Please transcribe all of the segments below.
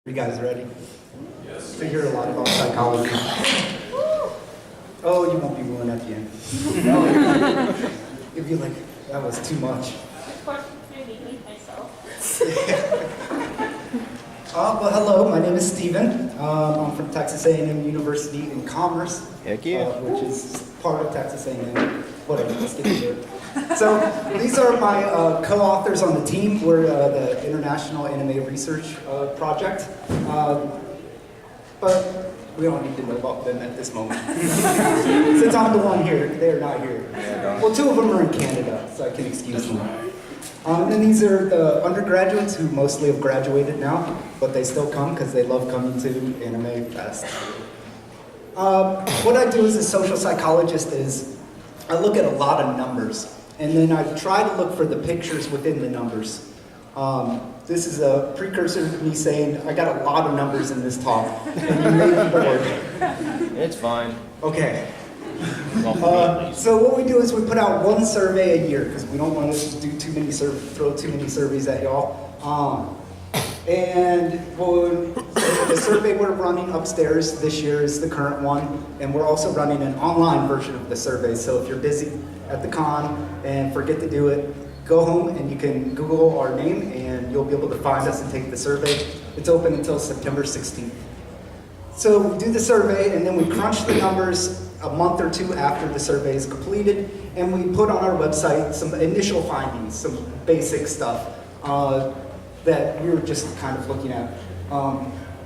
You guys ready? Yes. To hear a lot about psychology. Oh, you won't be willing at the end. You'll be like, that was too much. Of course, I'm meet myself. Well, hello, my name is Stephen. I'm from Texas A&M University-Commerce. Heck yeah. Which is part of Texas A&M. Whatever, let's get into it. So, these are my co-authors on the team. We're the International Anime Research Project. But we don't need to know about them at this moment. Since I'm the one here, they're not here. Well, two of them are in Canada, so I can excuse them. And then these are the undergraduates who mostly have graduated now, but they still come because they love coming to Animefest. What I do as a social psychologist is I look at a lot of numbers, and then I try to look for the pictures within the numbers. This is a precursor to me saying I got a lot of numbers in this talk, and you may be bored. It's fine. Okay. So what we do is we put out one survey a year because we don't want to just do throw too many surveys at y'all. And the survey we're running upstairs this year is the current one, and we're also running an online version of the survey. So if you're busy at the con and forget to do it, go home and you can Google our name and you'll be able to find us and take the survey. It's open until September 16th. So we do the survey and then we crunch the numbers a month or two after the survey is completed, and we put on our website some initial findings, some basic stuff that we were just kind of looking at,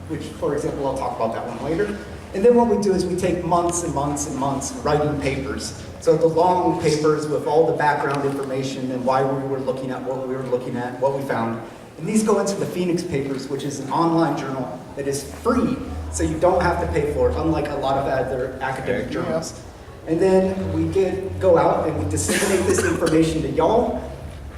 which, for example, I'll talk about that one later. And then what we do is we take months and months and months writing papers. So the long papers with all the background information and why we were looking at what we were looking at, what we found. And these go into the Phoenix Papers, which is an online journal that is free, so you don't have to pay for it, unlike a lot of other academic journals. And then we go out and we disseminate this information to y'all,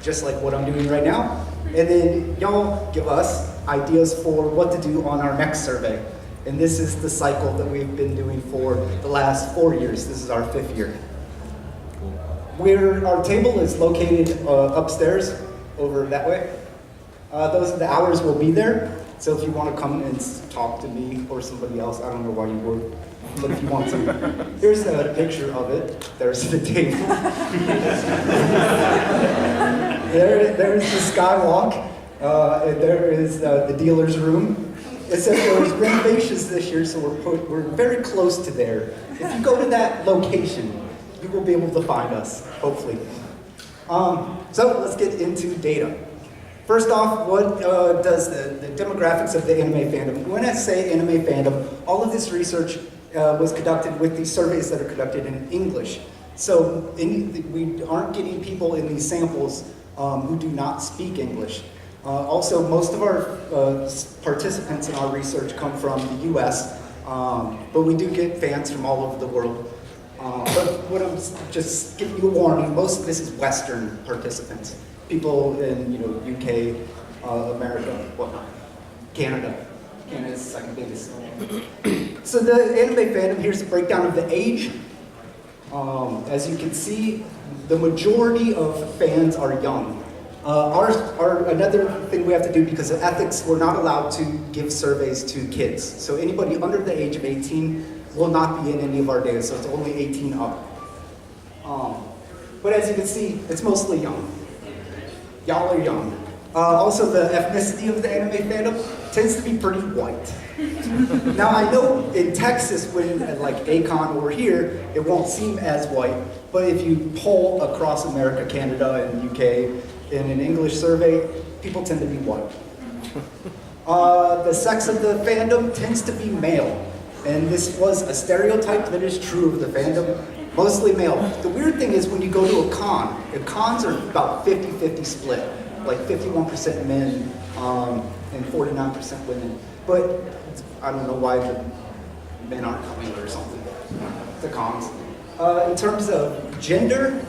just like what I'm doing right now. And then y'all give us ideas for what to do on our next survey. And this is the cycle that we've been doing for the last 4 years. This is our 5th year. Our table is located upstairs, over that way. The hours will be there. So if you want to come and talk to me or somebody else, I don't know why you would, but if you want to. Here's a picture of it. There's the table. There's the skywalk. There is the dealer's room. Except there's renovations this year, so we're very close to there. If you go to that location, you will be able to find us, hopefully. So let's get into data. First off, what does the demographics of the anime fandom? When I say anime fandom, all of this research was conducted with these surveys that are conducted in English. So we aren't getting people in these samples who do not speak English. Also, most of our participants in our research come from the US, but we do get fans from all over the world. But what I'm just giving you a warning, most of this is Western participants. People in UK, America, whatnot. Canada. Canada's the second biggest. So the anime fandom, here's the breakdown of the age. As you can see, the majority of fans are young. Another thing we have to do because of ethics, we're not allowed to give surveys to kids. So anybody under the age of 18 will not be in any of our data, so it's only 18 up. But as you can see, it's mostly young. Y'all are young. Also, the ethnicity of the anime fandom tends to be pretty white. Now, I know in Texas, when like ACON or here, it won't seem as white, but if you poll across America, Canada, and UK in an English survey, people tend to be white. The sex of the fandom tends to be male, and this was a stereotype that is true of the fandom. Mostly male. The weird thing is when you go to a con, the cons are about 50-50 split, like 51% men and 49% women. But I don't know why the men aren't coming or something. The cons. In terms of gender,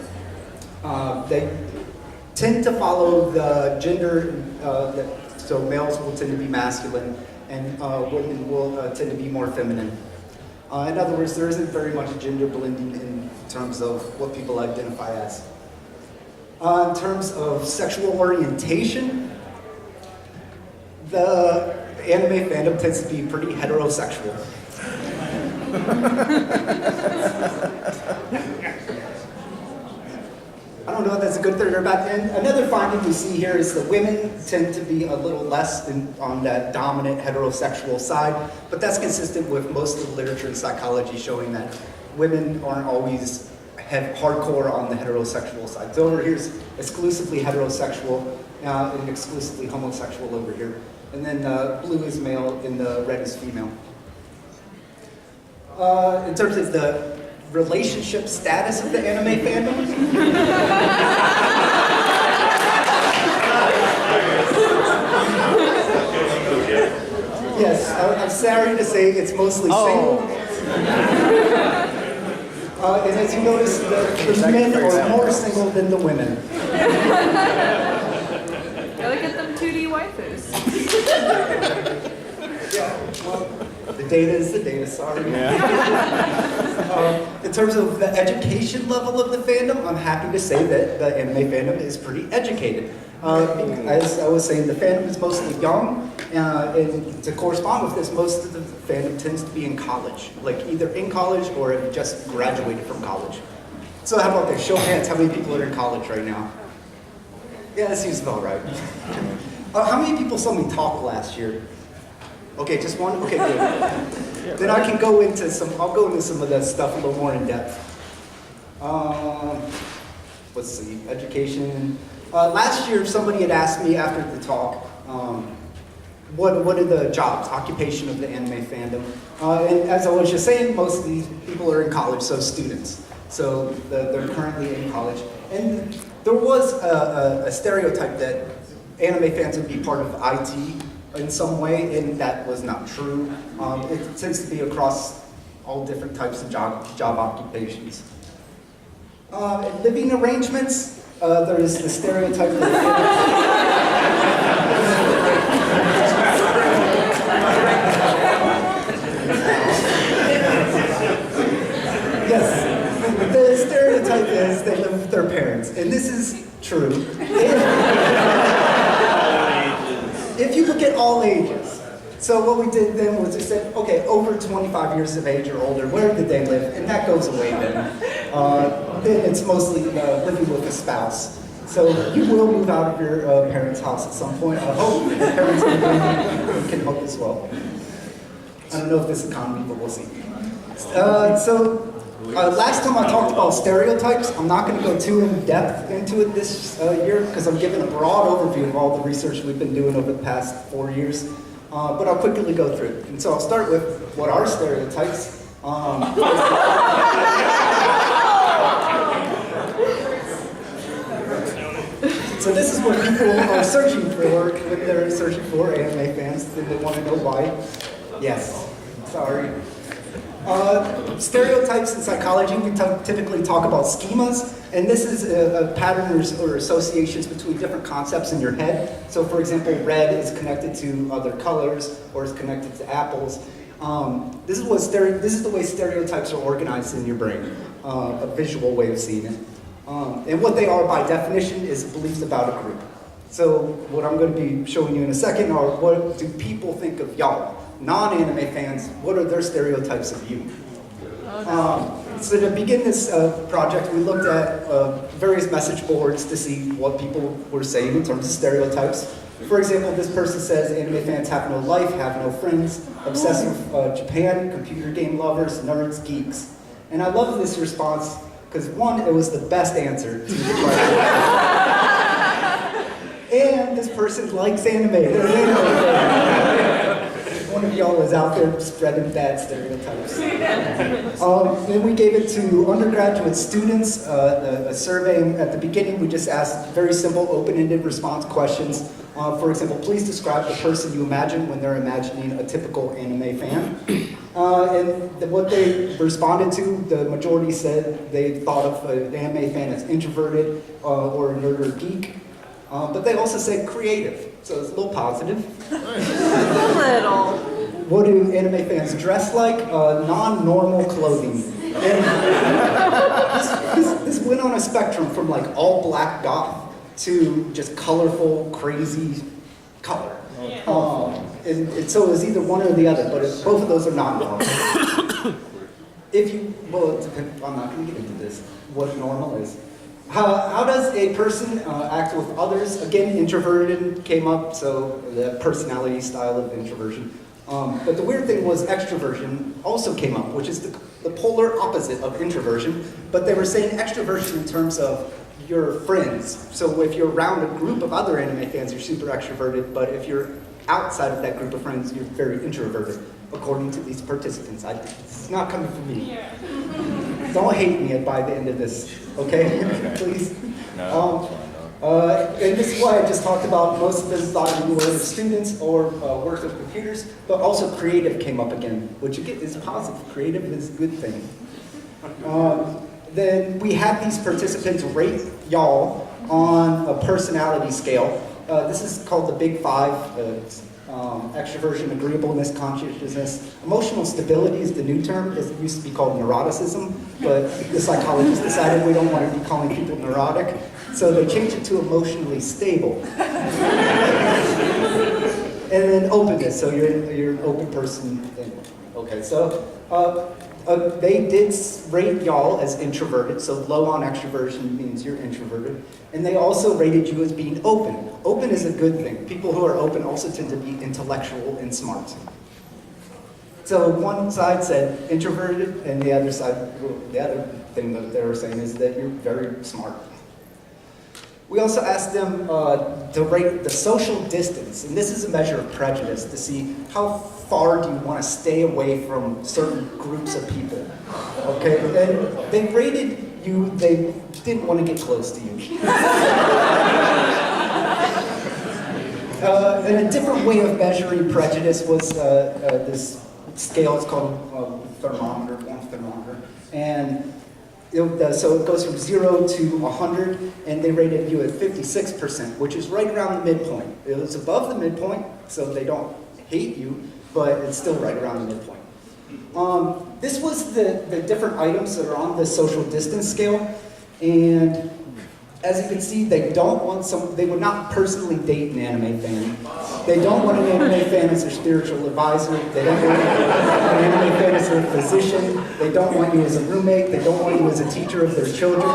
they tend to follow the gender, so males will tend to be masculine and women will tend to be more feminine. In other words, there isn't very much gender blending in terms of what people identify as. In terms of sexual orientation, the anime fandom tends to be pretty heterosexual. I don't know if that's a good thing or bad thing. Another finding we see here is that women tend to be a little less on that dominant heterosexual side, but that's consistent with most of the literature in psychology showing that women aren't always hardcore on the heterosexual side. So over here is exclusively heterosexual and exclusively homosexual over here. And then blue is male and the red is female. In terms of the relationship status of the anime fandom, yes, I'm sorry to say it's mostly single. And as you notice, the men are more single than the women. Gotta get them 2D waifus. Yeah, well, the data is the data, sorry. In terms of the education level of the fandom, I'm happy to say that the anime fandom is pretty educated. As I was saying, the fandom is mostly young, and to correspond with this, most of the fandom tends to be in college, like either in college or have just graduated from college. So how about this? Show of hands, how many people are in college right now? Yeah, that seems about right. How many people saw me talk last year? Okay, just one? Okay, good. Then I can go into I'll go into some of that stuff a little more in depth. Let's see, education. Last year, somebody had asked me after the talk, what are the jobs, occupation of the anime fandom? And as I was just saying, most of these people are in college, so students. So they're currently in college. And there was a stereotype that anime fans would be part of IT in some way, and that was not true. It tends to be across all different types of job occupations. Living arrangements, there is the stereotype Yes, the stereotype is they live with their parents, and this is true. If you look at all ages, so what we did then was we said, okay, over 25 years of age or older, where did they live? And that goes away then. Then it's mostly living with a spouse. So you will move out of your parents' house at some point. I hope your parents can help as well. I don't know if this economy, but we'll see. Last time I talked about stereotypes, I'm not going to go too in depth into it this year because I'm giving a broad overview of all the research we've been doing over the past 4 years. But I'll quickly go through it. And so I'll start with what are stereotypes. So this is what people are searching for when they're searching for anime fans, and they want to know why. Yes, sorry. Stereotypes in psychology, we typically talk about schemas, and this is patterns or associations between different concepts in your head. So for example, red is connected to other colors, or is connected to apples. This is the way stereotypes are organized in your brain, a visual way of seeing it. And what they are by definition is beliefs about a group. So what I'm going to be showing you in a second are what do people think of y'all? Non-anime fans, what are their stereotypes of you? So to begin this project, we looked at various message boards to see what people were saying in terms of stereotypes. For example, this person says anime fans have no life, have no friends, obsessed with Japan, computer game lovers, nerds, geeks. And I love this response because one, it was the best answer to the question. And this person likes anime. One of y'all is out there spreading bad stereotypes. Then we gave it to undergraduate students, a survey. At the beginning, we just asked very simple, open-ended response questions. For example, please describe the person you imagine when they're imagining a typical anime fan. And what they responded to, the majority said they thought of an anime fan as introverted or a nerd or geek. But they also said creative, so it's a little positive. A little. What do anime fans dress like? Non-normal clothing. And this went on a spectrum from like all black goth to just colorful, crazy color. And so it was either one or the other, but both of those are not normal. Well, I'm not going to get into this, what normal is. How does a person act with others? Again, introverted came up, so the personality style of introversion. But the weird thing was extroversion also came up, which is the polar opposite of introversion. But they were saying extroversion in terms of your friends. So if you're around a group of other anime fans, you're super extroverted. But if you're outside of that group of friends, you're very introverted, according to these participants. It's not coming from me. Yeah. Don't hate me by the end of this, okay? Please. No, And this is why I just talked about most of them thought you were students or worked with computers, but also creative came up again, which again is positive. Creative is a good thing. Then we had these participants rate y'all on a personality scale. This is called the Big Five. Extroversion, agreeableness, conscientiousness. Emotional stability is the new term. It used to be called neuroticism, but the psychologists decided we don't want to be calling people neurotic, so they changed it to emotionally stable. And then openness, so you're an open person. Okay, so they did rate y'all as introverted, so low on extroversion means you're introverted. And they also rated you as being open. Open is a good thing. People who are open also tend to be intellectual and smart. So one side said introverted, and the other side, the other thing that they were saying is that you're very smart. We also asked them to rate the social distance, and this is a measure of prejudice to see how far do you want to stay away from certain groups of people. Okay, and they rated you, they didn't want to get close to you. And a different way of measuring prejudice was this scale. It's called one thermometer, and so it goes from 0 to 100, and they rated you at 56%, which is right around the midpoint. It was above the midpoint, so they don't hate you, but it's still right around the midpoint. This was the different items that are on the social distance scale, and as you can see, they would not personally date an anime fan. They don't want an anime fan as their spiritual advisor. They don't want an anime fan as their physician. They don't want you as a roommate. They don't want you as a teacher of their children.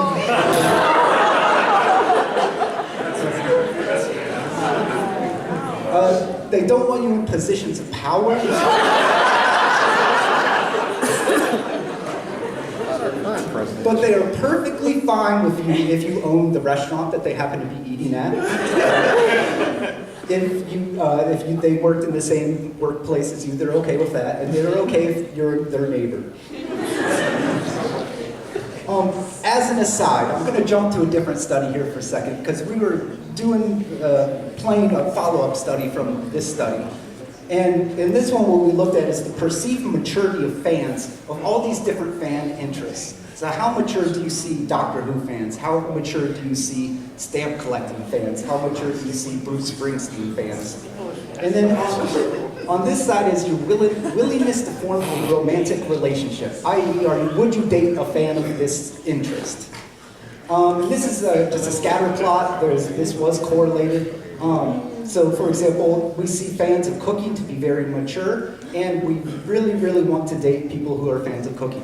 They don't want you in positions of power. But they are perfectly fine with you if you own the restaurant that they happen to be eating at. If they worked in the same workplace as you, they're okay with that, and they're okay if you're their neighbor. As an aside, I'm going to jump to a different study here for a second, because we were playing a follow-up study from this study. And in this one, what we looked at is the perceived maturity of fans of all these different fan interests. So how mature do you see Doctor Who fans? How mature do you see stamp collecting fans? How mature do you see Bruce Springsteen fans? And then on this side is your willingness to form a romantic relationship, i.e. would you date a fan of this interest? This is just a scatter plot. This was correlated. So, for example, we see fans of cooking to be very mature, and we really, really want to date people who are fans of cooking.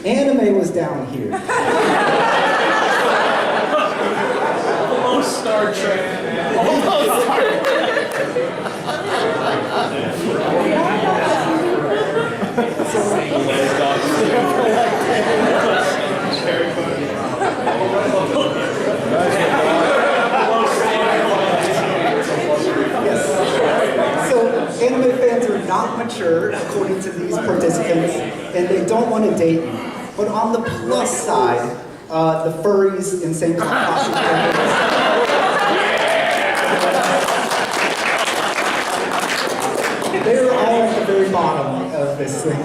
Anime was down here. Almost Star Trek. Almost Star Trek. Anime fans are not mature, according to these participants, and they don't want to date you. But on the plus side, the furries in same costume. They're all at the very bottom of this thing.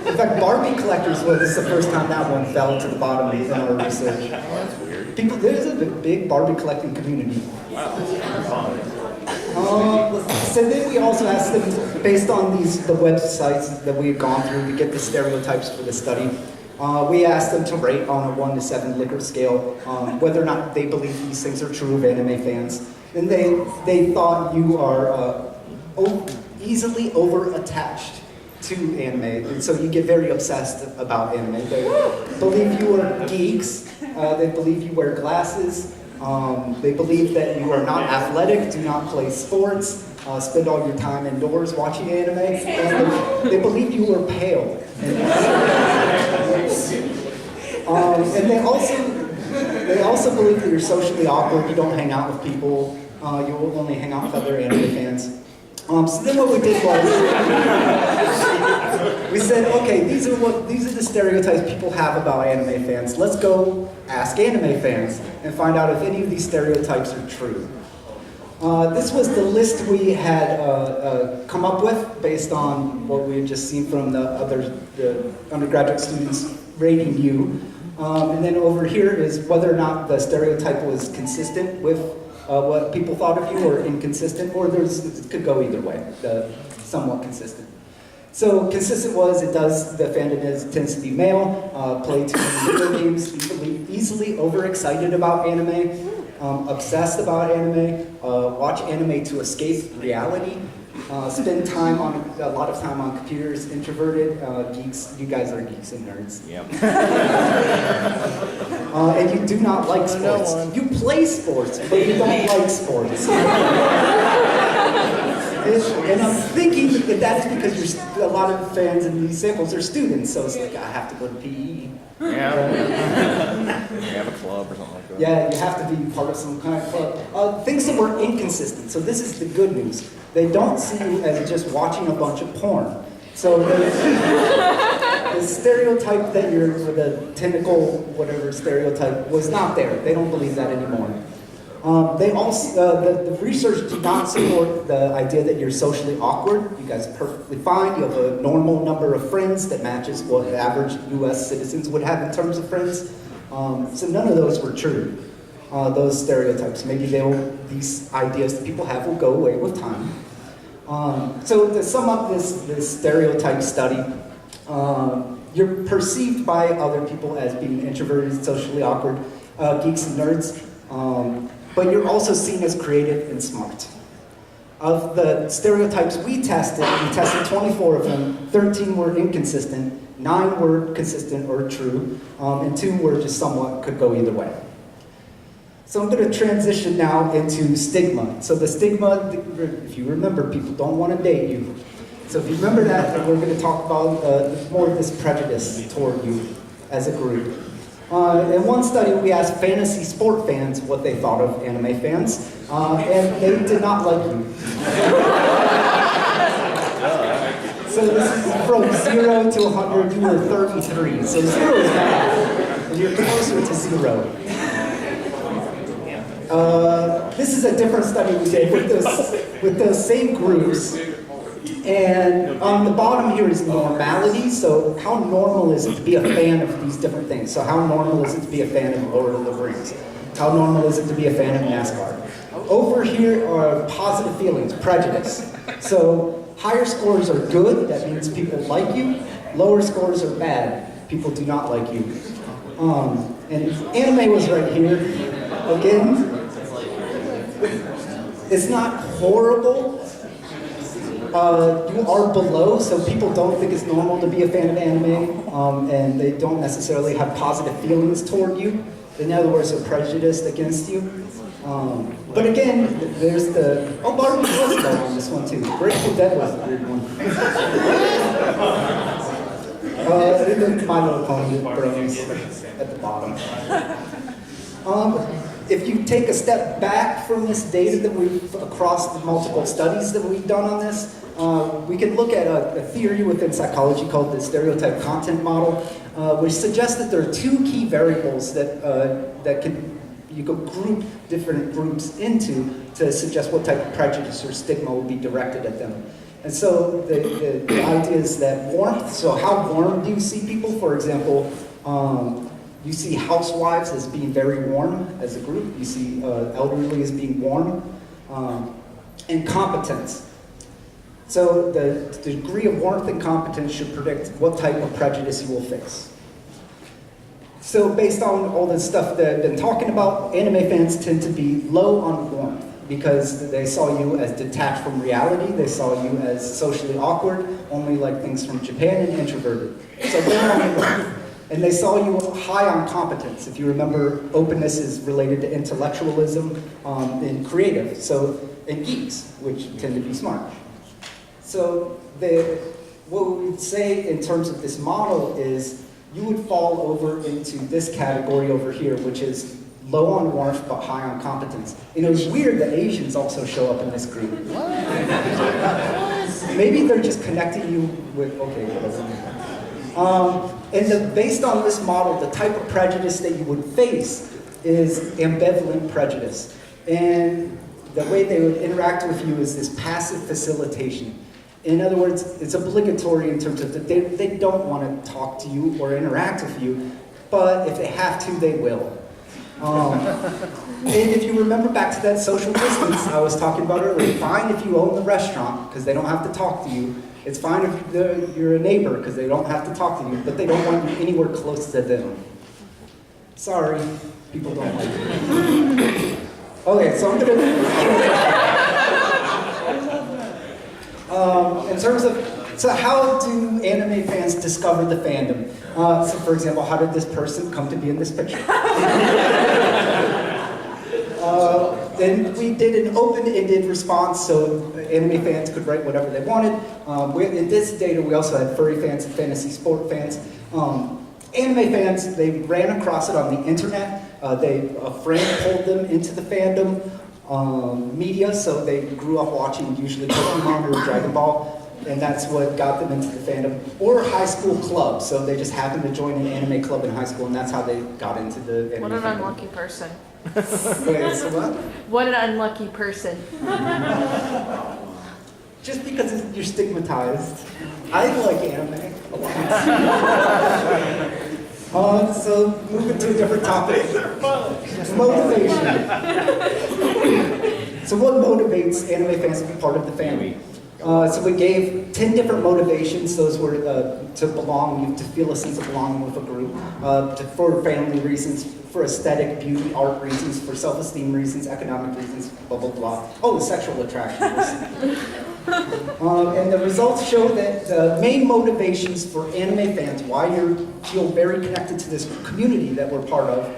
In fact, Barbie collectors was the first time that one fell to the bottom in our research. That's weird. There's a big Barbie collecting community. So then we also asked them, based on the websites that we had gone through to get the stereotypes for the study, We asked them to rate on a 1 to 7 Likert scale whether or not they believe these things are true of anime fans. And they thought you are easily over-attached to anime, and so you get very obsessed about anime. They believe you are geeks, they believe you wear glasses, they believe that you are not athletic, do not play sports, spend all your time indoors watching anime, and they believe you are pale. And they also believe that you're socially awkward, you don't hang out with people, you will only hang out with other anime fans. So then what we did was, we said, okay, these are the stereotypes people have about anime fans. Let's go ask anime fans and find out if any of these stereotypes are true. This was the list we had come up with based on what we had just seen from the undergraduate students rating you. And then over here is whether or not the stereotype was consistent with what people thought of you, or inconsistent, or it could go either way, somewhat consistent. So consistent was the fandom tends to be male, play too many video games, easily overexcited about anime, obsessed about anime, watch anime to escape reality, spend a lot of time on computers, introverted, geeks. You guys are geeks and nerds. Yep. And you do not like sports. You play sports, but you don't like sports. And I'm thinking that that's because a lot of fans in these samples are students, so it's like, I have to go to PE. Yeah. You have a club or something like that. Yeah, you have to be part of some kind of club. Things that were inconsistent. So this is the good news. They don't see you as just watching a bunch of porn. So the stereotype that the tentacle, whatever stereotype, was not there. They don't believe that anymore. They also, the research did not support the idea that you're socially awkward. You guys are perfectly fine. You have a normal number of friends that matches what average US citizens would have in terms of friends. So none of those were true, those stereotypes. Maybe these ideas that people have will go away with time. So to sum up this stereotype study, you're perceived by other people as being introverted, socially awkward, geeks and nerds. But you're also seen as creative and smart. Of the stereotypes we tested 24 of them, 13 were inconsistent, 9 were consistent or true, and 2 were just somewhat could go either way. So I'm going to transition now into stigma. So the stigma, if you remember, people don't want to date you. So if you remember that, we're going to talk about more of this prejudice toward you as a group. In one study, we asked fantasy sport fans what they thought of anime fans, and they did not like you. So this is from 0 to 100, you were 33. So 0 is bad, and you're closer to 0. This is a different study we did with those same groups. And on the bottom here is normality. So how normal is it to be a fan of these different things? So how normal is it to be a fan of Lord of the Rings? How normal is it to be a fan of NASCAR? Over here are positive feelings, prejudice. So higher scores are good, that means people like you. Lower scores are bad, people do not like you. And anime was right here. Again, it's not horrible. You are below, so people don't think it's normal to be a fan of anime, and they don't necessarily have positive feelings toward you. In other words, they're prejudiced against you. But again, there's Barbie was low on this one too. Grateful Dead was a weird one. And then My Little Pony Bros at the bottom. If you take a step back from this data that across the multiple studies that we've done on this, we can look at a theory within psychology called the stereotype content model, which suggests that there are 2 key variables that you could group different groups into to suggest what type of prejudice or stigma will be directed at them. And so the idea is that warmth, so how warm do you see people? For example, you see housewives as being very warm as a group. You see elderly as being warm. And competence. So the degree of warmth and competence should predict what type of prejudice you will face. So based on all the stuff that I've been talking about, anime fans tend to be low on warmth because they saw you as detached from reality, they saw you as socially awkward, only like things from Japan, and introverted. So they're on warmth. And they saw you high on competence. If you remember, openness is related to intellectualism and creative, and geeks, which tend to be smart. So what we would say in terms of this model is you would fall over into this category over here, which is low on warmth but high on competence. And it was weird that Asians also show up in this group. Maybe they're just connecting you with, okay, based on this model, the type of prejudice that you would face is ambivalent prejudice. And the way they would interact with you is this passive facilitation. In other words, it's obligatory in terms of that they don't want to talk to you or interact with you, but if they have to, they will. And if you remember back to that social distance I was talking about earlier, fine if you own the restaurant because they don't have to talk to you. It's fine if you're a neighbor because they don't have to talk to you, but they don't want you anywhere close to them. Sorry, people don't like you. Okay, so I'm gonna. In terms of, so how do anime fans discover the fandom? So for example, how did this person come to be in this picture? Then we did an open-ended response, so anime fans could write whatever they wanted. In this data, we also had furry fans and fantasy sport fans. Anime fans, they ran across it on the internet. A friend pulled them into the fandom media, so they grew up watching usually Pokemon or Dragon Ball, and that's what got them into the fandom. Or high school clubs, so they just happened to join an anime club in high school, and that's how they got into the anime What an fandom. unlucky person. Wait, so what? What an unlucky person. Just because you're stigmatized. I like anime a lot. So moving to a different topic. Motivation. So what motivates anime fans to be part of the family? So we gave 10 different motivations. Those were to belong, to feel a sense of belonging with a group, for family reasons, for aesthetic, beauty, art reasons, for self-esteem reasons, economic reasons, blah, blah, blah. Oh, the sexual attraction. And the results show that the main motivations for anime fans, why you feel very connected to this community that we're part of,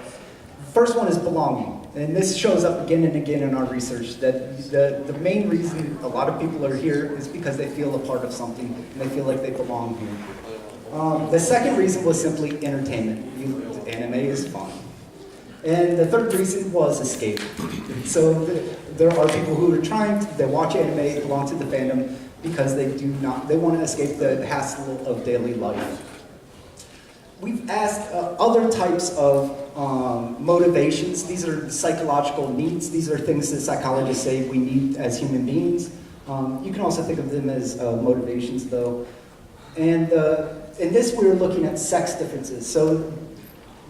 first one is belonging. And this shows up again and again in our research, that the main reason a lot of people are here is because they feel a part of something, and they feel like they belong here. The second reason was simply entertainment. Anime is fun. And the third reason was escape. So there are people who are they watch anime, belong to the fandom, because they want to escape the hassle of daily life. We've asked other types of motivations. These are psychological needs. These are things that psychologists say we need as human beings. You can also think of them as motivations, though. And in this, we were looking at sex differences. So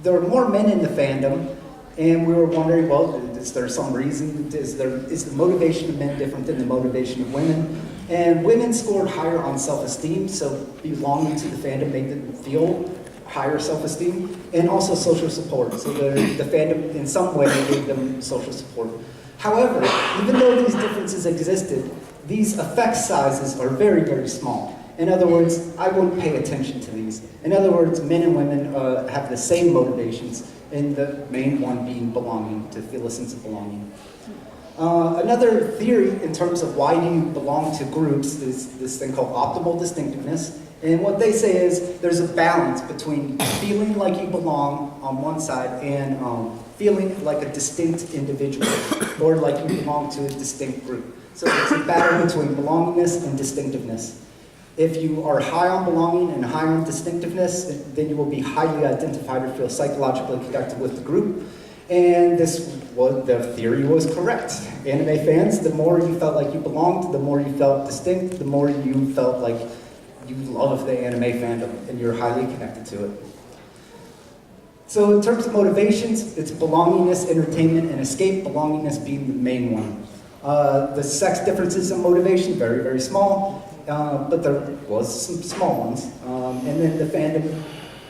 there are more men in the fandom, and we were wondering, well, is there some reason? Is the motivation of men different than the motivation of women? And women scored higher on self-esteem, so belonging to the fandom made them feel higher self-esteem, and also social support. So the fandom, in some way, gave them social support. However, even though these differences existed, these effect sizes are very, very small. In other words, I wouldn't pay attention to these. In other words, men and women have the same motivations, and the main one being belonging, to feel a sense of belonging. Another theory in terms of why do you belong to groups is this thing called optimal distinctiveness. And what they say is there's a balance between feeling like you belong on one side and feeling like a distinct individual, or like you belong to a distinct group. So it's a battle between belongingness and distinctiveness. If you are high on belonging and high on distinctiveness, then you will be highly identified or feel psychologically connected with the group. And the theory was correct. Anime fans, the more you felt like you belonged, the more you felt distinct, the more you felt like you love the anime fandom and you're highly connected to it. So in terms of motivations, it's belongingness, entertainment, and escape, belongingness being the main one. The sex differences in motivation, very, very small, but there was some small ones. And then the fandom,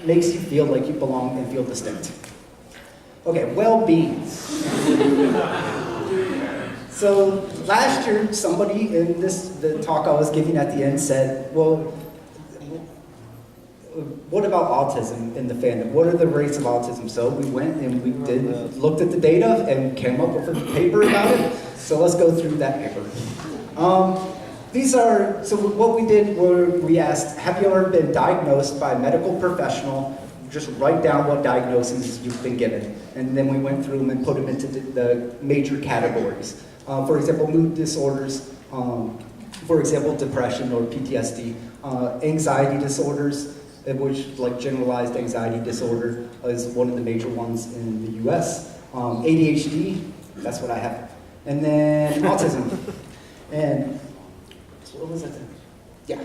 makes you feel like you belong and feel distinct. Okay, well-being. So last year, somebody in the talk I was giving at the end said, well, what about autism in the fandom? What are the rates of autism? So we went and we looked at the data and came up with a paper about it. So let's go through that paper. So what we did was we asked, have you ever been diagnosed by a medical professional? Just write down what diagnoses you've been given. And then we went through them and put them into the major categories. For example, mood disorders, for example, depression or PTSD, anxiety disorders, which like generalized anxiety disorder is one of the major ones in the US. ADHD, that's what I have. And then autism. And what was it? Yeah.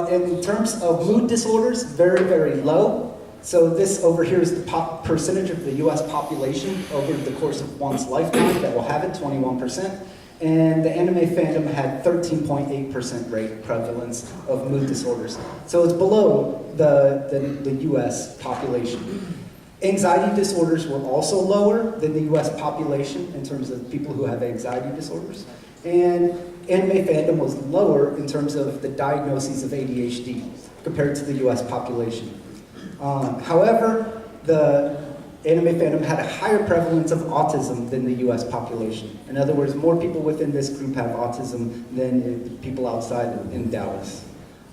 In terms of mood disorders, very, very low. So this over here is the percentage of the US population over the course of one's lifetime that will have it, 21%. And the anime fandom had 13.8% rate prevalence of mood disorders. So it's below the US population. Anxiety disorders were also lower than the US population in terms of people who have anxiety disorders. And anime fandom was lower in terms of the diagnoses of ADHD compared to the US population. However, the anime fandom had a higher prevalence of autism than the US population. In other words, more people within this group have autism than people outside in Dallas.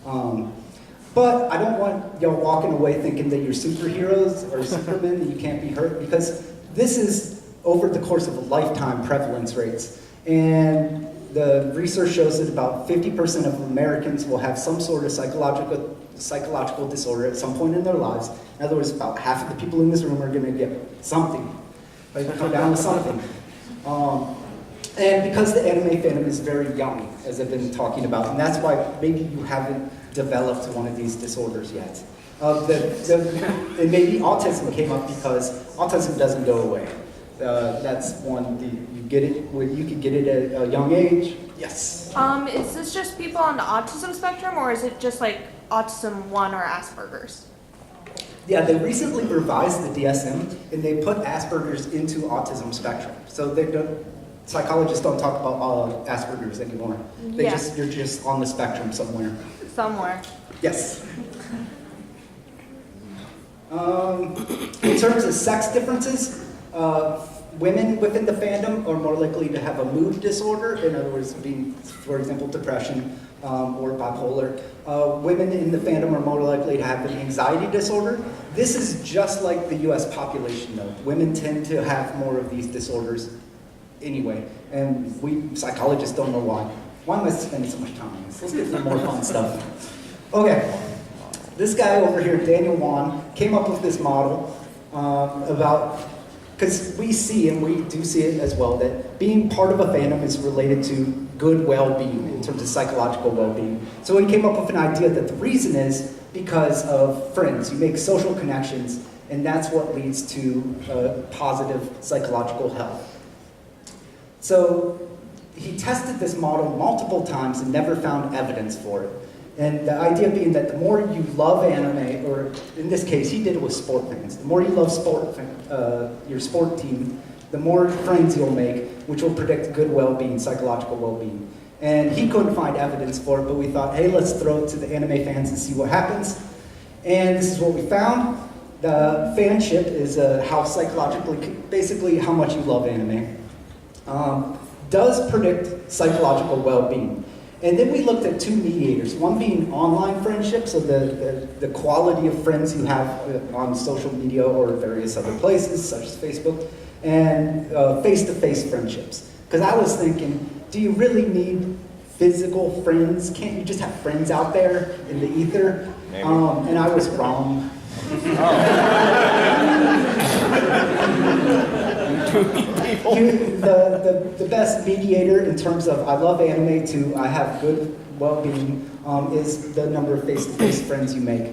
But I don't want y'all walking away thinking that you're superheroes or supermen, that you can't be hurt, because this is over the course of a lifetime prevalence rates. And the research shows that about 50% of Americans will have some sort of psychological disorder at some point in their lives. In other words, about half of the people in this room are going to get something, like come down with something. And because the anime fandom is very young, as I've been talking about, and that's why maybe you haven't developed one of these disorders yet. And maybe autism came up because autism doesn't go away. That's one, you can get it at a young age. Yes. Is this just people on the autism spectrum, or is it just like autism 1 or Asperger's? Yeah, they recently revised the DSM and they put Asperger's into autism spectrum. So psychologists don't talk about Asperger's anymore. You're just on the spectrum somewhere. Somewhere. Yes. In terms of sex differences, women within the fandom are more likely to have a mood disorder, in other words, being, for example, depression or bipolar. Women in the fandom are more likely to have an anxiety disorder. This is just like the US population, though. Women tend to have more of these disorders anyway, and we psychologists don't know why. Why am I spending so much time on this? Let's get some more fun stuff. Okay, this guy over here, Daniel Wan, came up with this model about, because we see, and we do see it as well, that being part of a fandom is related to good well-being in terms of psychological well-being. So he came up with an idea that the reason is because of friends. You make social connections, and that's what leads to positive psychological health. So he tested this model multiple times and never found evidence for it. And the idea being that the more you love anime, or in this case, he did it with sport fans. The more you love your sport team, the more friends you'll make, which will predict good well-being, psychological well-being. And he couldn't find evidence for it, but we thought, hey, let's throw it to the anime fans and see what happens. And this is what we found. The fanship is how psychologically, basically how much you love anime, does predict psychological well-being. And then we looked at two mediators, one being online friendship, so the quality of friends you have on social media or various other places, such as Facebook, and face-to-face friendships. Because I was thinking, do you really need physical friends? Can't you just have friends out there in the ether? And I was wrong. The best mediator in terms of I love anime to I have good well-being is the number of face-to-face friends you make.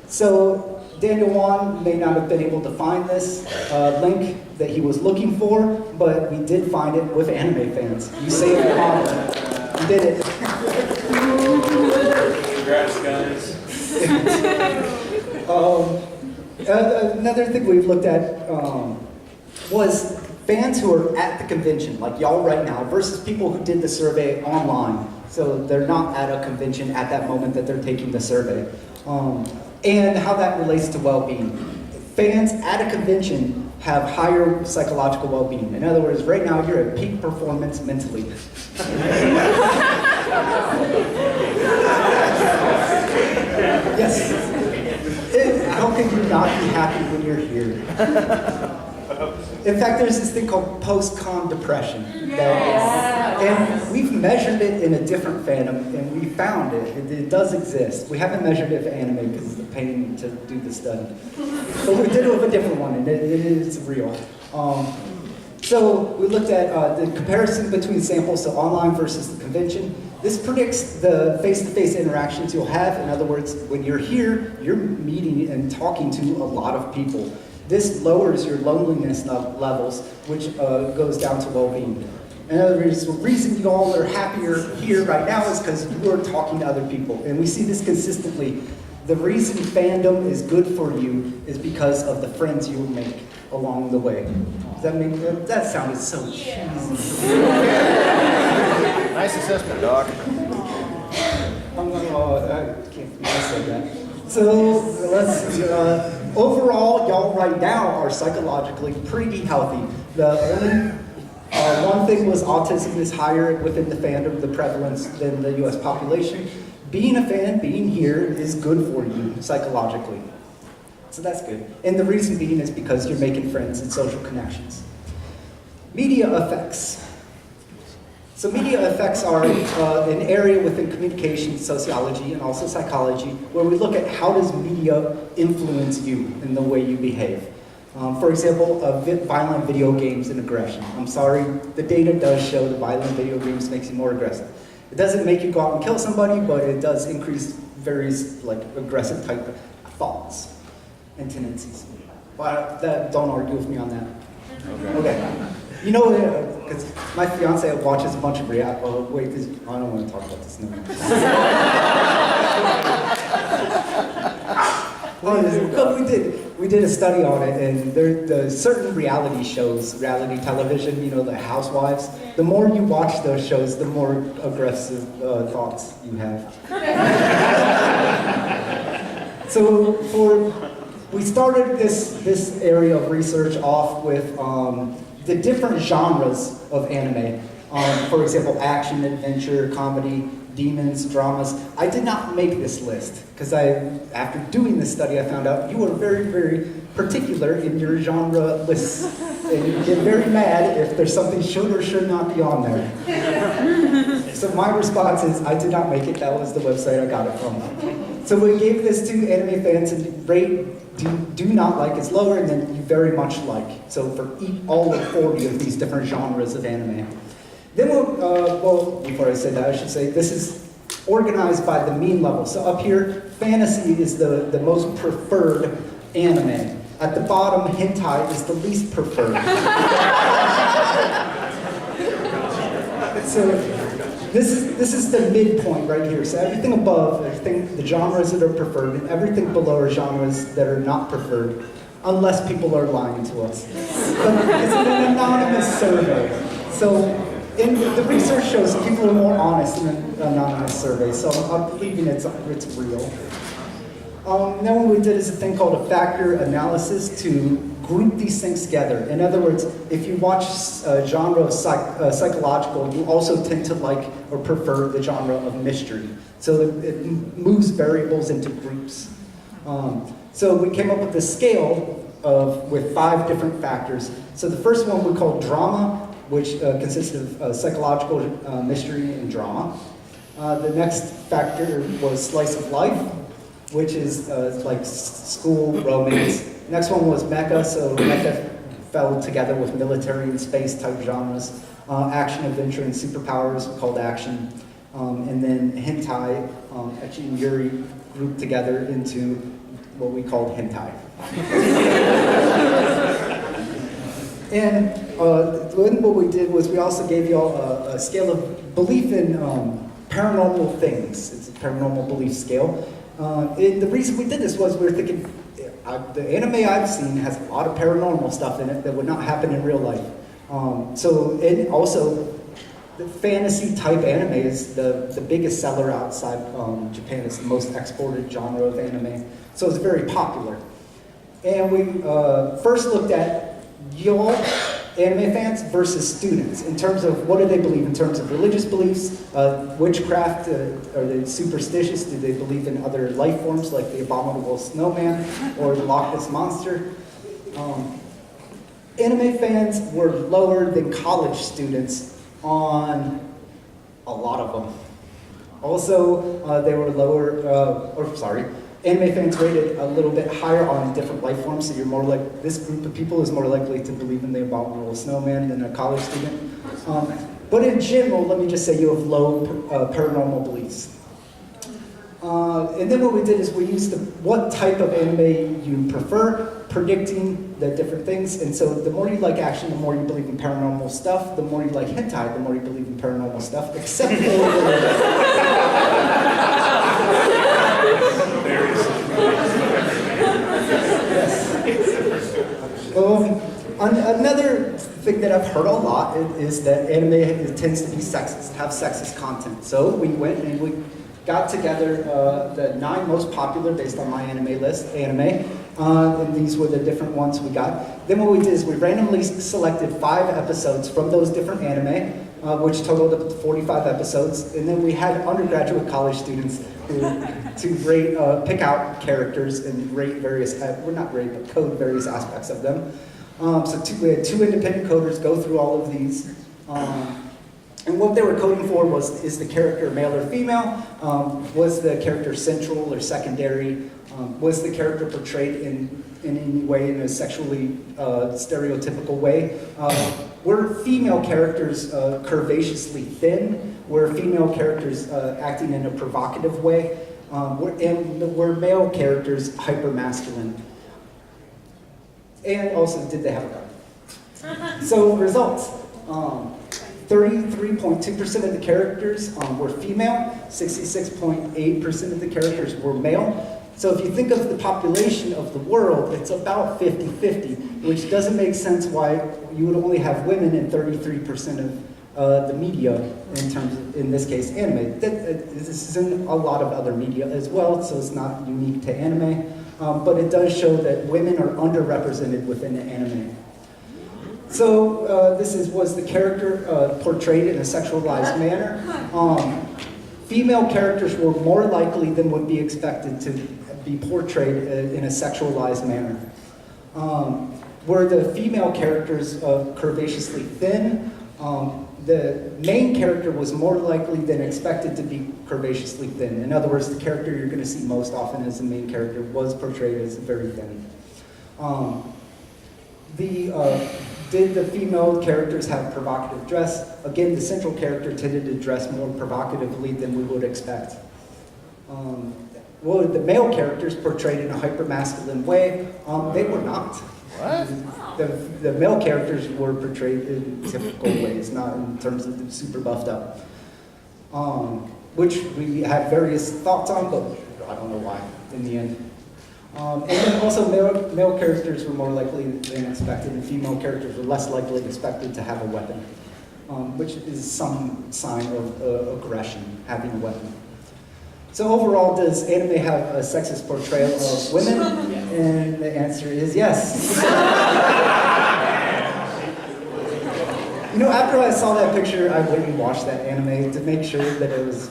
So Daniel Wan may not have been able to find this link that he was looking for, but we did find it with anime fans. You saved the model. You did it. Congrats, guys. Another thing we've looked at was fans who are at the convention, like y'all right now, versus people who did the survey online. So they're not at a convention at that moment that they're taking the survey. And how that relates to well-being. Fans at a convention have higher psychological well-being. In other words, right now you're at peak performance mentally. Yes. How can you not be happy when you're here? In fact, there's this thing called post-con depression. And we've measured it in a different fandom, and we found it does exist. We haven't measured it for anime because it's a pain to do the study. But we did it with a different one, and it is real. So we looked at the comparison between samples, so online versus the convention. This predicts the face-to-face interactions you'll have. In other words, when you're here, you're meeting and talking to a lot of people. This lowers your loneliness levels, which goes down to well-being. In other words, the reason you all are happier here right now is because you are talking to other people. And we see this consistently. The reason fandom is good for you is because of the friends you will make along the way. Does that make sense? That sounded so cheesy. Nice assessment, Doc. I can't say that. So let's see. Overall, y'all right now are psychologically pretty healthy. The only one thing was autism is higher within the fandom, the prevalence, than the US population. Being a fan, being here, is good for you psychologically. So that's good. And the reason being is because you're making friends and social connections. Media effects. So media effects are an area within communication, sociology, and also psychology, where we look at how does media influence you in the way you behave. For example, violent video games and aggression. I'm sorry, the data does show that violent video games makes you more aggressive. It doesn't make you go out and kill somebody, but it does increase various aggressive type of thoughts and tendencies. But don't argue with me on that. Okay. You know, because my fiance watches a bunch of I don't want to talk about this now. But we did a study on it, and there's certain reality shows, reality television, you know, the Housewives. The more you watch those shows, the more aggressive thoughts you have. So we started this area of research off with the different genres of anime. For example, action, adventure, comedy, demons, dramas. I did not make this list because after doing this study, I found out you were very, very particular in your genre lists. And you get very mad if there's something should or should not be on there. So my response is, I did not make it. That was the website I got it from. So we gave this to anime fans, and rate do not like is lower, and then you very much like. So for all 40 of these different genres of anime. Then before I say that, I should say this is organized by the mean level. So up here, fantasy is the most preferred anime. At the bottom, hentai is the least preferred. So this is the midpoint right here. So everything above, the genres that are preferred, and everything below are genres that are not preferred, unless people are lying to us. But it's an anonymous survey. So the research shows people are more honest in an anonymous survey, so I'm believing it's real. Then what we did is a thing called a factor analysis to group these things together. In other words, if you watch a genre of psychological, you also tend to like or prefer the genre of mystery. So it moves variables into groups. So we came up with this scale with 5 different factors. So the first one we call drama, which consists of psychological mystery and drama. The next factor was slice of life, which is like school romance. Next one was mecha, so mecha fell together with military and space type genres. Action, adventure, and superpowers called action. And then hentai, ecchi and yuri grouped together into what we called hentai. And then what we did was we also gave you all a scale of belief in paranormal things. It's a paranormal belief scale. And the reason we did this was we were thinking, the anime I've seen has a lot of paranormal stuff in it that would not happen in real life. And also, the fantasy type anime is the biggest seller outside Japan. It's the most exported genre of anime. So it's very popular. And we first looked at y'all, anime fans, versus students in terms of what do they believe in terms of religious beliefs, witchcraft, are they superstitious, do they believe in other life forms like the abominable snowman or the Loch Ness Monster. Anime fans were lower than college students on a lot of them. Also, they were lower, anime fans rated a little bit higher on different life forms, so you're more like, this group of people is more likely to believe in the abominable snowman than a college student. But in general, let me just say you have low paranormal beliefs. And then what we did is we used what type of anime you prefer, predicting the different things. And so the more you like action, the more you believe in paranormal stuff. The more you like hentai, the more you believe in paranormal stuff, except for another thing that I've heard a lot is that anime tends to be sexist, have sexist content. So we went and we got together the 9 most popular based on my anime list, and these were the different ones we got. Then what we did is we randomly selected 5 episodes from those different anime, which totaled up to 45 episodes, and then we had undergraduate college students to rate, pick out characters and rate various, but code various aspects of them. We had 2 independent coders go through all of these. And what they were coding for is the character male or female? Was the character central or secondary? Was the character portrayed in any way in a sexually stereotypical way? Were female characters curvaceously thin? Were female characters acting in a provocative way? Were male characters hypermasculine? And also, did they have a gun? So results. 33.2% of the characters were female, 66.8% of the characters were male. So if you think of the population of the world, it's about 50-50, which doesn't make sense why you would only have women in 33% of the media, in this case, anime. This is in a lot of other media as well, so it's not unique to anime, but it does show that women are underrepresented within the anime. So this was the character portrayed in a sexualized manner. Female characters were more likely than would be expected to be portrayed in a sexualized manner. Were the female characters curvaceously thin? The main character was more likely than expected to be curvaceously thin. In other words, the character you're going to see most often as the main character was portrayed as very thin. Did the female characters have provocative dress? Again, the central character tended to dress more provocatively than we would expect. Well, the male characters portrayed in a hypermasculine way, they were not. What? The male characters were portrayed in typical ways, not in terms of super buffed up. Which we had various thoughts on, but I don't know why in the end. And then also male characters were more likely than expected, and female characters were less likely expected to have a weapon, which is some sign of aggression, having a weapon. So overall, does anime have a sexist portrayal of women? And the answer is yes. After I saw that picture, I went and watched that anime to make sure that it was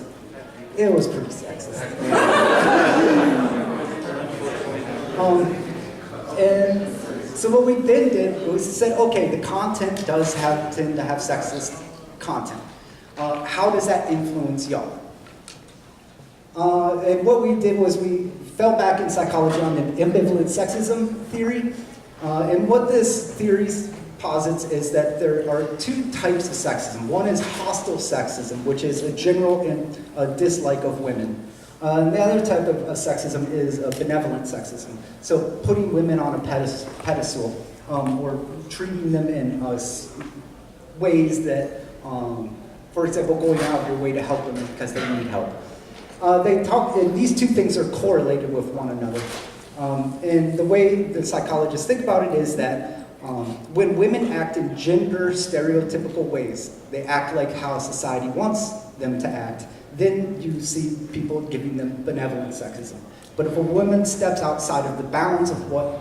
pretty sexist. And so what we then did was said, okay, the content does tend to have sexist content. How does that influence y'all? And what we did was we fell back in psychology on the ambivalent sexism theory. And what this theory posits is that there are 2 types of sexism. One is hostile sexism, which is a general dislike of women. And the other type of sexism is benevolent sexism. So putting women on a pedestal or treating them in ways that, for example, going out of your way to help them because they need help. and these two things are correlated with one another. And the way the psychologists think about it is that when women act in gender stereotypical ways, they act like how society wants them to act, then you see people giving them benevolent sexism. But if a woman steps outside of the bounds of what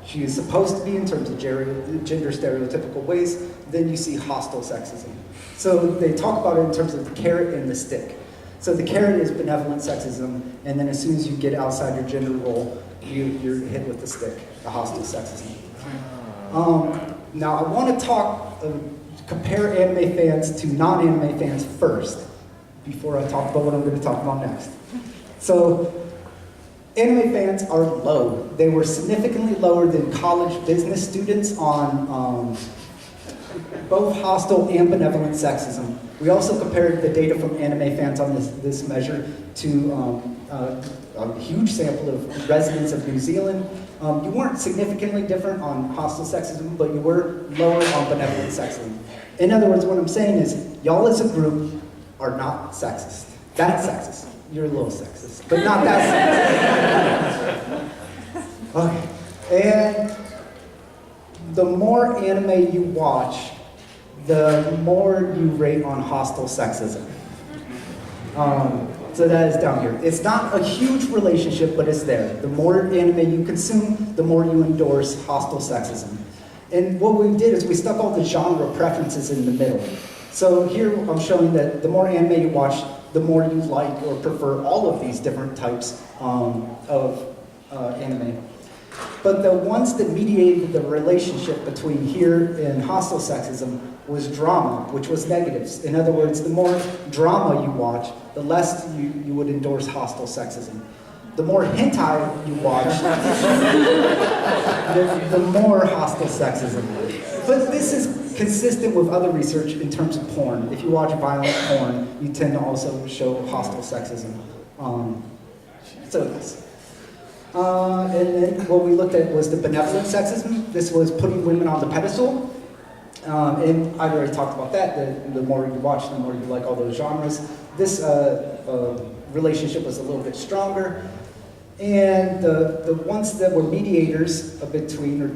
she is supposed to be in terms of gender stereotypical ways, then you see hostile sexism. So they talk about it in terms of the carrot and the stick. So the carrot is benevolent sexism, and then as soon as you get outside your gender role, you're hit with the stick, the hostile sexism. Now I want to compare anime fans to non-anime fans first, before I talk about what I'm going to talk about next. So, anime fans are low. They were significantly lower than college business students on both hostile and benevolent sexism. We also compared the data from anime fans on this measure to a huge sample of residents of New Zealand. You weren't significantly different on hostile sexism, but you were lower on benevolent sexism. In other words, what I'm saying is, y'all as a group are not sexist. That's sexist. You're a little sexist, but not that sexist. Okay. And the more anime you watch, the more you rate on hostile sexism. So that is down here. It's not a huge relationship, but it's there. The more anime you consume, the more you endorse hostile sexism. And what we did is we stuck all the genre preferences in the middle. So here I'm showing that the more anime you watch, the more you like or prefer all of these different types of anime. But the ones that mediated the relationship between here and hostile sexism was drama, which was negatives. In other words, the more drama you watch, the less you would endorse hostile sexism. The more hentai you watch, the more hostile sexism. But this is consistent with other research in terms of porn. If you watch violent porn, you tend to also show hostile sexism. So yes. And then what we looked at was the benevolent sexism. This was putting women on the pedestal. And I already talked about that. The more you watch, the more you like all those genres. This relationship was a little bit stronger. And the ones that were mediators between, or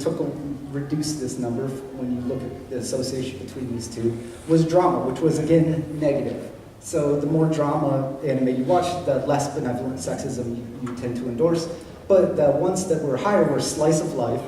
reduced this number when you look at the association between these two, was drama, which was again negative. So the more drama anime you watch, the less benevolent sexism you tend to endorse. But the ones that were higher were slice of life,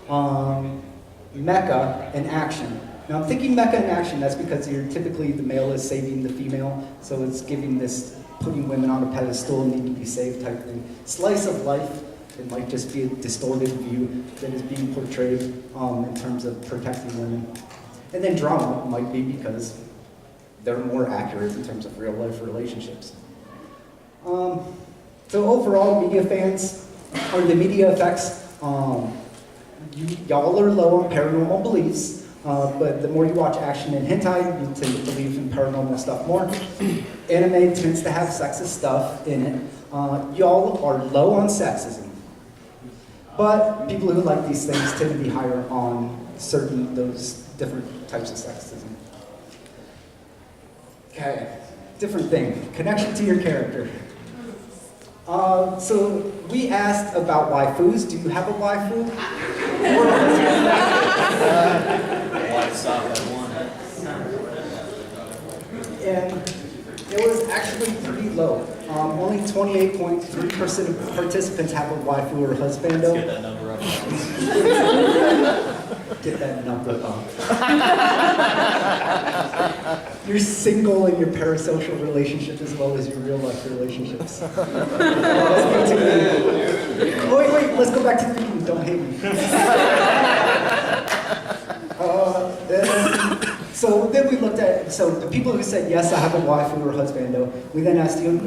mecha, and action. Now I'm thinking mecha and action, that's because typically the male is saving the female, so it's giving this putting women on a pedestal, need to be saved type thing. Slice of life, it might just be a distorted view that is being portrayed in terms of protecting women. And then drama might be because they're more accurate in terms of real life relationships. So overall, media fans, or the media effects, y'all are low on paranormal beliefs, but the more you watch action and hentai, you tend to believe in paranormal stuff more. Anime tends to have sexist stuff in it. Y'all are low on sexism. But people who like these things tend to be higher on those different types of sexism. Okay, different thing. Connection to your character. So we asked about waifus. Do you have a waifu? Why stop at one? And it was actually pretty low. Only 28.3% of participants have a waifu or husbando. Get that number up. Get that number up. You're single in your parasocial relationship as well as your real life relationships. Wait, let's go back to the beginning. Don't hate me. So then we looked at, the people who said, yes, I have a waifu or husbando, we then asked you,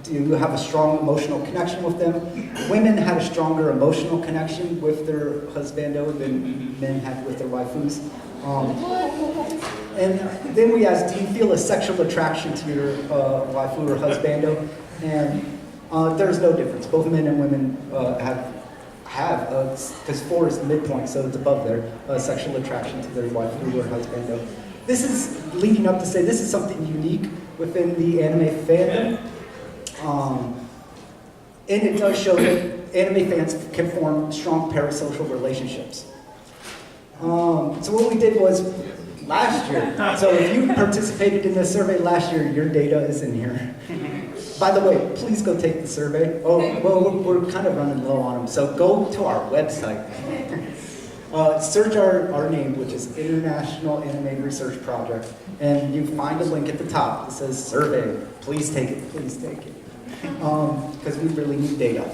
do you have a strong emotional connection with them? Women had a stronger emotional connection with their husbando than men had with their waifus. And then we asked, do you feel a sexual attraction to your waifu or husbando? And there's no difference. Both men and women have, because 4 is the midpoint, so it's above there, sexual attraction to their waifu or husbando. This is leading up to say this is something unique within the anime fandom. And it does show that anime fans can form strong parasocial relationships. So what we did was last year, so if you participated in this survey last year, your data is in here. By the way, please go take the survey. Oh, well, we're kind of running low on them, so go to our website. Search our name, which is International Anime Research Project, and you find a link at the top that says survey. Please take it, because we really need data.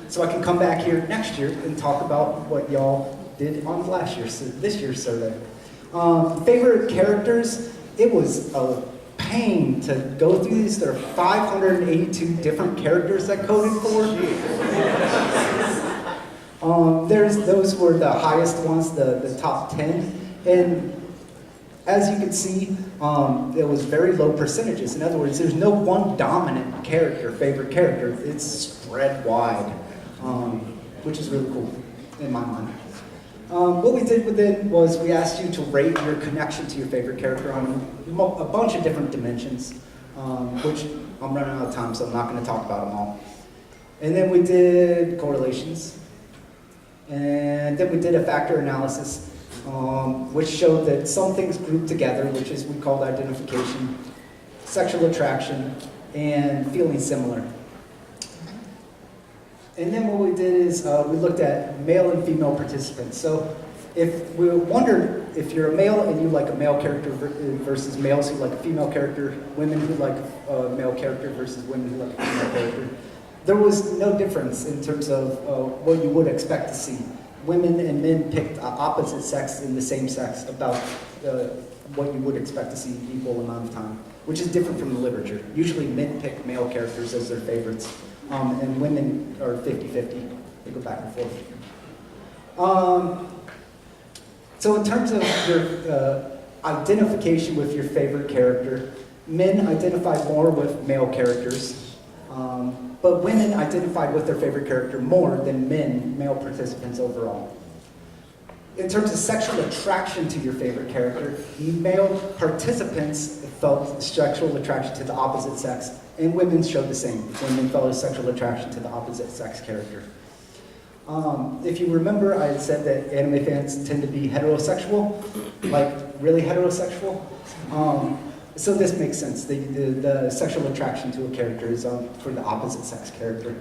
So I can come back here next year and talk about what y'all did on this year's survey. Favorite characters, it was a pain to go through these. There are 582 different characters that coded for. Those were the highest ones, the top 10. And as you can see, there was very low percentages. In other words, there's no one dominant favorite character. It's spread wide, which is really cool in my mind. What we did with it was we asked you to rate your connection to your favorite character on a bunch of different dimensions, which I'm running out of time, so I'm not going to talk about them all. And then we did correlations. And then we did a factor analysis, which showed that some things grouped together, which is we called identification, sexual attraction, and feeling similar. And then what we did is we looked at male and female participants. So if we wondered if you're a male and you like a male character versus males who like a female character, women who like a male character versus women who like a female character, there was no difference in terms of what you would expect to see. Women and men picked opposite sex and the same sex about what you would expect to see equal amount of time, which is different from the literature. Usually men pick male characters as their favorites, and women are 50-50. They go back and forth. So in terms of your identification with your favorite character, men identified more with male characters, but women identified with their favorite character more than male participants overall. In terms of sexual attraction to your favorite character, male participants felt sexual attraction to the opposite sex, and women showed the same. Women felt a sexual attraction to the opposite sex character. If you remember, I had said that anime fans tend to be heterosexual, like really heterosexual. So this makes sense. The sexual attraction to a character is for the opposite sex character.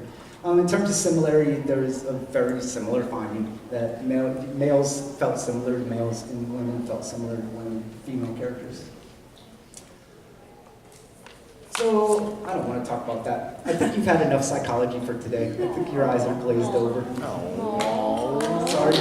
In terms of similarity, there is a very similar finding that males felt similar to males and women felt similar to female characters. So I don't want to talk about that. I think you've had enough psychology for today. I think your eyes are glazed over. Oh. Sorry.